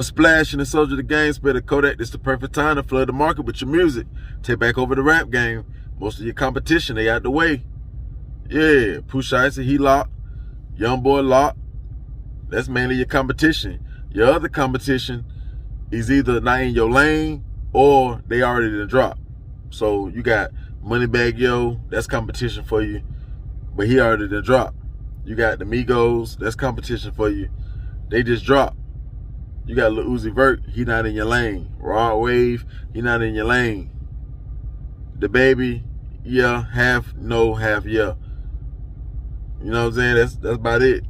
Splash in the soldier the game, spread a Kodak. This the perfect time to flood the market with your music. Take back over the rap game. Most of your competition, they out the way. Yeah, Pooh Shiesty, he locked. YoungBoy locked. That's mainly your competition. Your other competition is either not in your lane or they already done dropped. So you got Moneybag Yo, that's competition for you, but he already done dropped. You got the Migos, that's competition for you. They just dropped. You got Lil Uzi Vert, he not in your lane. Rod Wave, he not in your lane. The Baby, yeah, half no, half yeah. You know what I'm saying? That's about it.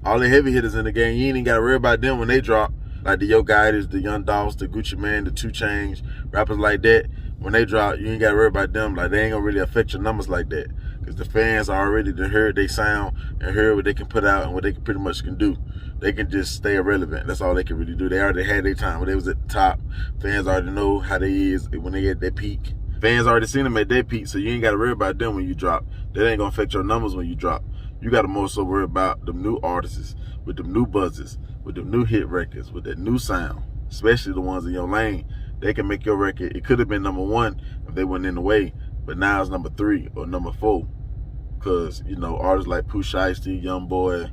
All the heavy hitters in the game, you ain't even got to worry about them when they drop. Like the Yo Guiders, the Young Dolphs, the Gucci Man, the 2 Chainz, rappers like that. When they drop, you ain't got to worry about them. Like, they ain't going to really affect your numbers like that. Because the fans already heard they sound and heard what they can put out and what they can pretty much can do. They can just stay irrelevant. That's all they can really do. They already had their time when they was at the top. Fans already know how they is when they at their peak. Fans already seen them at their peak, so you ain't got to worry about them when you drop. That ain't going to affect your numbers when you drop. You got to more so worry about them new artists, with them new buzzes, with them new hit records, with that new sound, especially the ones in your lane. They can make your record. It could have been #1 if they weren't in the way, but now it's #3 or #4. Because, you know, artists like Pooh Shiesty, YoungBoy,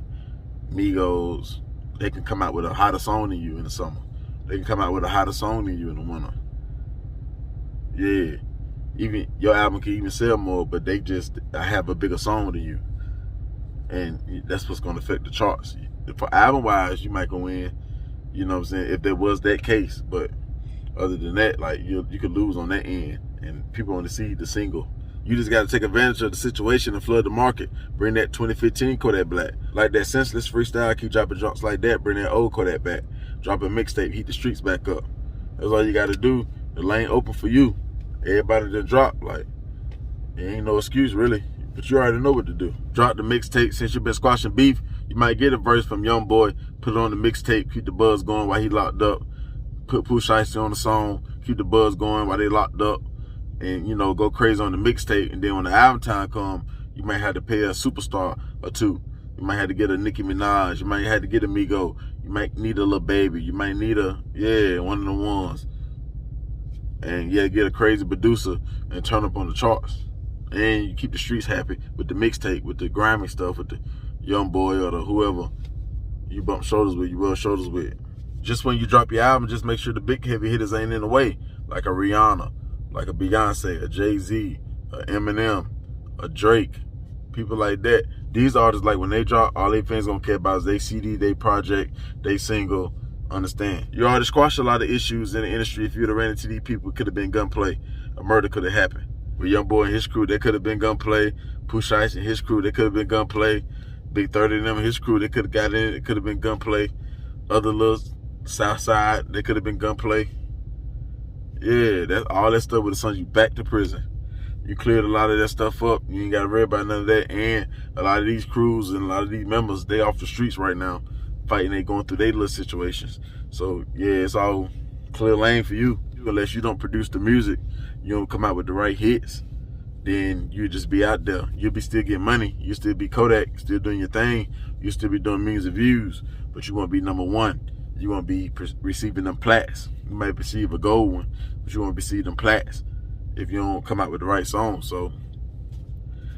Migos, they can come out with a hotter song than you in the summer. They can come out with a hotter song than you in the winter. Yeah. Even your album can even sell more, but they just have a bigger song than you. And that's what's going to affect the charts. For album-wise, you might go in, you know what I'm saying, if there was that case. But other than that, like, you could lose on that end. And people want to see the single. You just got to take advantage of the situation and flood the market. Bring that 2015 Kodak Black. Like that senseless freestyle, keep dropping drops like that. Bring that old Kodak back. Drop a mixtape, heat the streets back up. That's all you got to do. The lane open for you. Everybody done drop. Like, it ain't no excuse, really. But you already know what to do. Drop the mixtape. Since you've been squashing beef, you might get a verse from YoungBoy. Put it on the mixtape. Keep the buzz going while he locked up. Put Pooh Shiesty on the song. Keep the buzz going while they locked up. And, you know, go crazy on the mixtape. And then when the album time come, you might have to pay a superstar or two. You might have to get a Nicki Minaj. You might have to get a Migo. You might need a Lil Baby. You might need one of the ones. And, yeah, get a crazy producer and turn up on the charts. And you keep the streets happy with the mixtape, with the grimy stuff, with the YoungBoy or the whoever you bump shoulders with, you rub shoulders with. Just when you drop your album, just make sure the big heavy hitters ain't in the way. Like a Rihanna, like a Beyonce, a Jay-Z, a Eminem, a Drake, people like that. These artists, like when they drop, all they fans gonna care about is they CD, they project, they single. Understand? You already squashed a lot of issues in the industry. If you'd have ran into these people, it could have been gunplay. A murder could have happened. With YoungBoy and his crew, they could have been gunplay. Pooh Shiesty and his crew, they could have been gunplay. Big 30 and them and his crew, they could have got in. It could have been gunplay. Other little South Side, they could have been gunplay. Yeah, that's all that stuff would have sent you back to prison. You cleared a lot of that stuff up. You ain't got to worry about none of that. And a lot of these crews and a lot of these members, they off the streets right now, fighting. They going through their little situations. So yeah, it's all clear lane for you. Unless you don't produce the music, you don't come out with the right hits, then you just be out there. You'll be still getting money. You'll still be Kodak, still doing your thing. You'll still be doing millions of views, but you won't be #1. You won't be receiving them plaques. You might receive a gold one, but you won't receive them plaques if you don't come out with the right song. So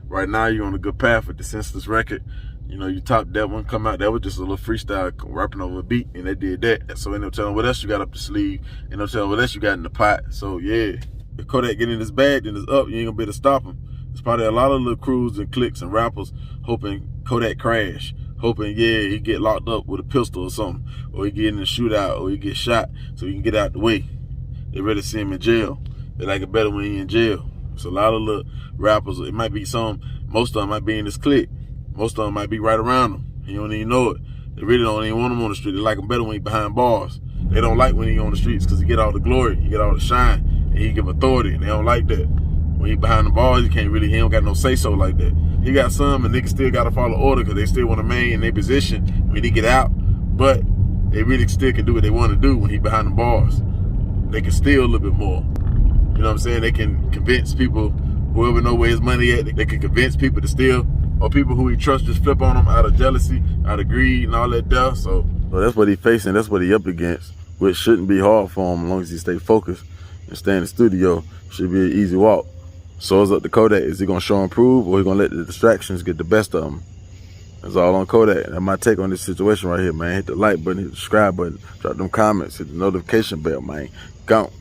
right now you're on a good path with the Senseless record. You know, you topped that one, come out, that was just a little freestyle rapping over a beat, and they did that. So ain't no telling what else you got up the sleeve, ain't no telling what else you got in the pot. So yeah, if Kodak get in his bag, then it's up, you ain't gonna be able to stop him. There's probably a lot of little crews and cliques and rappers hoping Kodak crash, hoping, yeah, he get locked up with a pistol or something, or he get in a shootout, or he get shot so he can get out the way. They ready to see him in jail. They like it better when he in jail. So a lot of little rappers, it might be some, most of them might be in this clique. Most of them might be right around him. He don't even know it. They really don't even want him on the street. They like him better when he behind bars. They don't like when he on the streets because he get all the glory, he get all the shine, and he give authority, and they don't like that. When he behind the bars, he don't got no say-so like that. He got some, and niggas still got to follow order because they still want to maintain their position when he get out. But they really still can do what they want to do when he behind the bars. They can steal a little bit more. You know what I'm saying? They can convince people, whoever know where his money at, they can convince people to steal. Or people who he trusts just flip on him out of jealousy, out of greed and all that stuff. So that's what he facing. That's what he up against. which shouldn't be hard for him as long as he stay focused and stay in the studio. Should be an easy walk. So it's up to Kodak. Is he gonna show and prove, or he gonna let the distractions get the best of him? That's all on Kodak. That's my take on this situation right here, man. Hit the like button, hit the subscribe button, drop them comments, hit the notification bell, man. Gone.